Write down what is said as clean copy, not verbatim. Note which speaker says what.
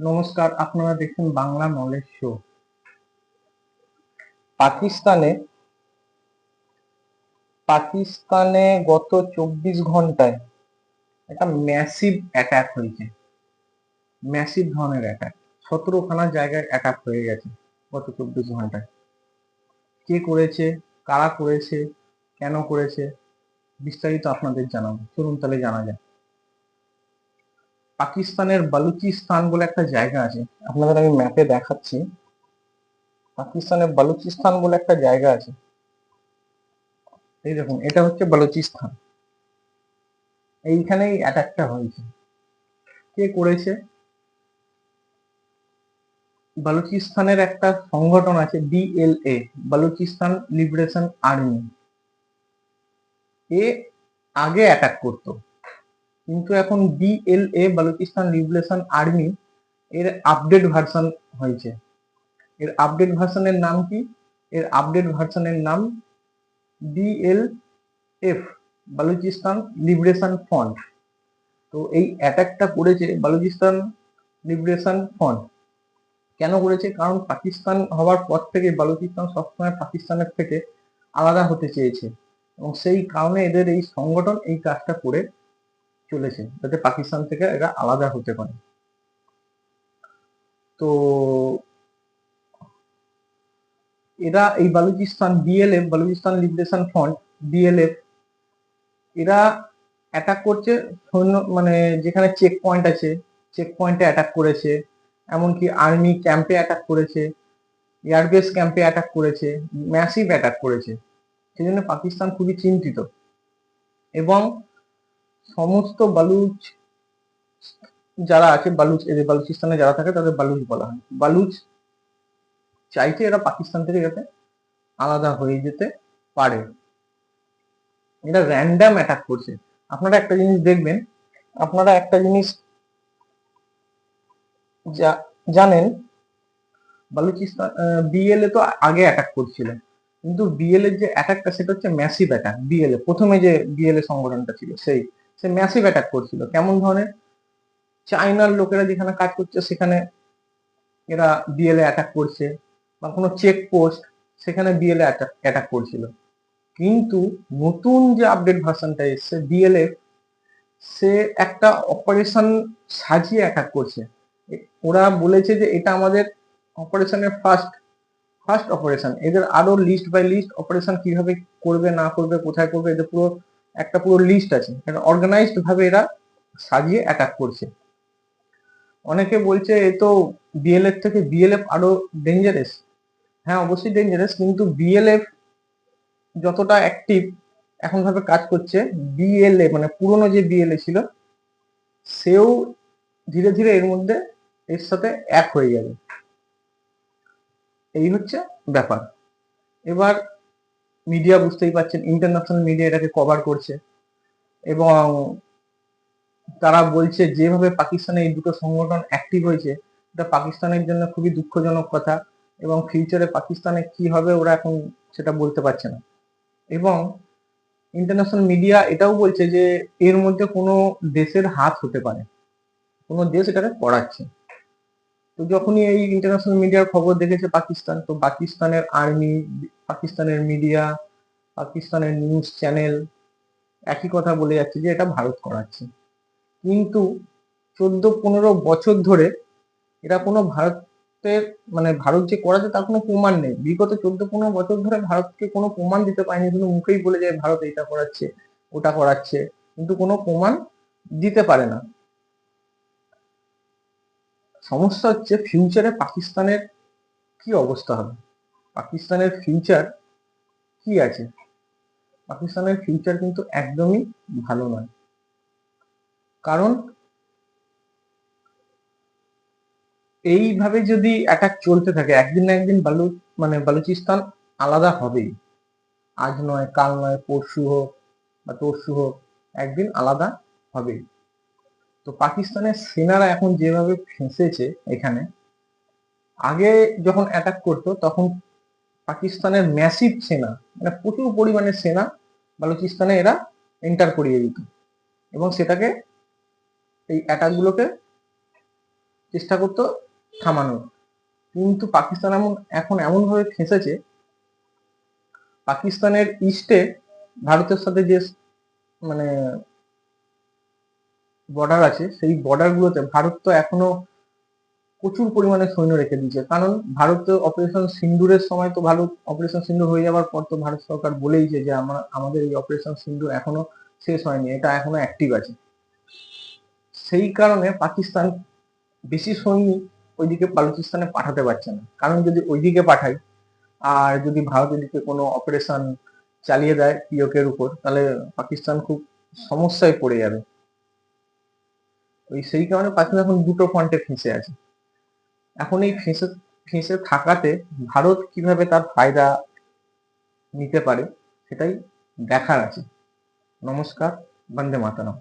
Speaker 1: নমস্কার, আপনারা দেখছেন বাংলা নলেজ শো। পাকিস্তানে পাকিস্তানে গত 24 ঘন্টায় একটা ম্যাসিভ অ্যাটাক হয়েছে। ম্যাসিভ ধরনের অ্যাটাক, 17খানা জায়গায় অ্যাটাক হয়ে গেছে গত 24 ঘন্টায়। কে করেছে, কারা করেছে, কেন করেছে, বিস্তারিত আপনাদের জানাবো। চলুন তাহলে জানা যায়। পাকিস্তানের বালুচিস্তান বলে একটা জায়গা আছে, আপনাদের আমি ম্যাপে দেখাচ্ছি। পাকিস্তানের বালুচিস্তান বলে একটা জায়গা আছে, এই দেখুন, এটা হচ্ছে বালুচিস্তান। এইখানেই অ্যাটাকটা হয়েছে। কে করেছে? বালুচিস্তানের একটা সংগঠন আছে, BLA, বালুচিস্তান লিবারেশন আর্মি। এ আগে অ্যাটাক করতো, কিন্তু এখন BLA, বালুচিস্তান লিবারেশন আর্মি, এর আপডেট ভার্সন হয়েছে। এর আপডেট ভার্সনের নাম কি? এর আপডেট ভার্সনের নাম BLF, বালুচিস্তান লিবারেশন ফ্রন্ট। তো এই অ্যাটাকটা করেছে বালুচিস্তান লিবারেশন ফ্রন্ট। কেন করেছে? কারণ পাকিস্তান হওয়ার পর থেকে বালুচিস্তান সবসময় পাকিস্তানের থেকে আলাদা হতে চেয়েছে, এবং সেই কারণে এদের এই সংগঠন এই কাজটা করে চলেছে, যাতে পাকিস্তান থেকে এরা আলাদা হতে পারে। তো এরা এই Balochistan BLF, Balochistan liberation front, BLF, এরা অ্যাটাক করছে সৈন্য, মানে যেখানে চেক পয়েন্ট আছে, চেক পয়েন্টে অ্যাটাক করেছে, এমনকি আর্মি ক্যাম্পে অ্যাটাক করেছে, এয়ারবেস ক্যাম্পে অ্যাটাক করেছে, ম্যাসিভ অ্যাটাক করেছে। সেই জন্য পাকিস্তান খুবই চিন্তিত, এবং সমস্ত বালুচ যারা আছে, এদের বালুচিস্তানে যারা থাকে তাদের বালুচ বলা হয়। বালুচ চাইছে এরা পাকিস্তান থেকে যাতে আলাদা হয়ে যেতে পারে। এরা র্যান্ডাম অ্যাটাক করছে। আপনারা একটা জিনিস দেখবেন, আপনারা একটা জিনিস জানেন, বালুচিস্তান BLA তো আগে অ্যাটাক করছিল, কিন্তু BLA যে অ্যাটাকটা সেটা হচ্ছে ম্যাসিভ অ্যাটাক। BLA প্রথমে যে BLA সংগঠনটা ছিল, সে ম্যাসিভ অ্যাটাক করছিল। কেমন ধরনের? চায়নার লোকেরা যেখানে কাজ করছে সেখানে এরা BLA অ্যাটাক করছে, বা কোনো চেকপোস্ট সেখানে BLA অ্যাটাক করছিল। কিন্তু নতুন যে আপডেট ভার্সনটা এসছে BLF, সে একটা অপারেশন সাজিয়ে অ্যাটাক করছে। ওরা বলেছে যে এটা আমাদের অপারেশনের ফার্স্ট অপারেশন। এদের আরো লিস্ট বাই লিস্ট অপারেশন কিভাবে করবে না করবে, কোথায় করবে, এদের পুরো লিস্ট আছে। একটা অর্গানাইজড ভাবে এরা সাজিয়ে অ্যাটাক করছে। অনেকে বলছে এ তো BLF থেকে BLF আরো ডেঞ্জারাস। হ্যাঁ, অবশ্যই ডেঞ্জারাস, কিন্তু BLF যতটা অ্যাক্টিভ এখন ভাবে কাজ করছে, BLA মানে পুরনো যে BLA ছিল, সেও ধীরে ধীরে এর সাথে এক হয়ে যাবে। এই হচ্ছে ব্যাপার। এবার মিডিয়া, বুঝতেই পারছেন, ইন্টারন্যাশনাল মিডিয়া এটাকে কভার করছে, এবং তারা বলছে যেভাবে পাকিস্তানে এই দুটো সংগঠন অ্যাক্টিভ হয়েছে, এটা পাকিস্তানের জন্য খুবই দুঃখজনক কথা, এবং ফিউচারে পাকিস্তানে কি হবে ওরা এখন সেটা বলতে পারছে না। এবং ইন্টারন্যাশনাল মিডিয়া এটাও বলছে যে এর মধ্যে কোনো দেশের হাত হতে পারে, কোনো দেশ এটাকে করাচ্ছে। তো যখনই এই ইন্টারন্যাশনাল মিডিয়ার খবর দেখেছে পাকিস্তান, তো পাকিস্তানের আর্মি, পাকিস্তানের মিডিয়া, পাকিস্তানের নিউজ চ্যানেল একই কথা বলে যাচ্ছে যে এটা ভারত করাচ্ছে। কিন্তু 14-15 বছর ধরে এরা কোনো ভারতের, মানে ভারত যে করাচ্ছে তার কোনো প্রমাণ নেই। বিগত 14-15 বছর ধরে ভারতকে কোনো প্রমাণ দিতে পারেনি, শুধু মুখেই বলে যায় ভারত এটা করাচ্ছে ওটা করাচ্ছে, কিন্তু কোনো প্রমাণ দিতে পারে না। সমস্যা হচ্ছে ফিউচারে পাকিস্তানের কি অবস্থা হবে। পাকিস্তানের ফিউচার কি আছে? পাকিস্তানের ফিউচার কিন্তু একদমই ভালো নয়। কারণ এইভাবে যদি অ্যাটাক চলতে থাকে, একদিন না একদিন বালুচিস্তান আলাদা হবেই। আজ নয়, কাল নয়, পরশু হোক বা তরশু হোক, একদিন আলাদা হবেই। তো পাকিস্তানের সেনারা এখন যেভাবে ফেঁসেছে এখানে, আগে যখন অ্যাটাক করতো তখন পাকিস্তানের ম্যাসিভ সেনা, মানে প্রচুর পরিমাণে সেনা বালুচিস্তানে এরা এন্টার করিয়ে দিত, এবং সেটাকে, এই অ্যাটাক গুলোকে চেষ্টা করতো থামানোর। কিন্তু পাকিস্তান এখন এমন ভাবে ফেঁসেছে, পাকিস্তানের ইস্টে ভারতের সাথে যে মানে বর্ডার আছে, সেই বর্ডার গুলোতে ভারত তো এখনো প্রচুর পরিমাণে সৈন্য রেখে দিয়েছে। কারণ ভারত অপারেশন সিন্দুরের সময় তো, ভারত অপারেশন সিন্দুর হয়ে যাওয়ার পর তো ভারত সরকার বলেইছে যে আমাদের এই অপারেশন সিন্দুর এখনো শেষ হয়নি, এটা এখনো অ্যাক্টিভ আছে। সেই কারণে পাকিস্তান বেশি সৈনিক ওইদিকে বালুচিস্তানে পাঠাতে পারছে না। কারণ যদি ওইদিকে পাঠায় আর যদি ভারত এদিকে কোনো অপারেশন চালিয়ে দেয় পিওকের উপর, তাহলে পাকিস্তান খুব সমস্যায় পড়ে যাবে। সেই কারণে পাকিস্তান এখন দুটো ফ্রন্টে ফেঁসে আছে। এখন এই ফেঁসে ফেঁসে থাকাতে ভারত কিভাবে তার ফায়দা নিতে পারে সেটাই দেখার আছে। নমস্কার, বন্দে মাতরম।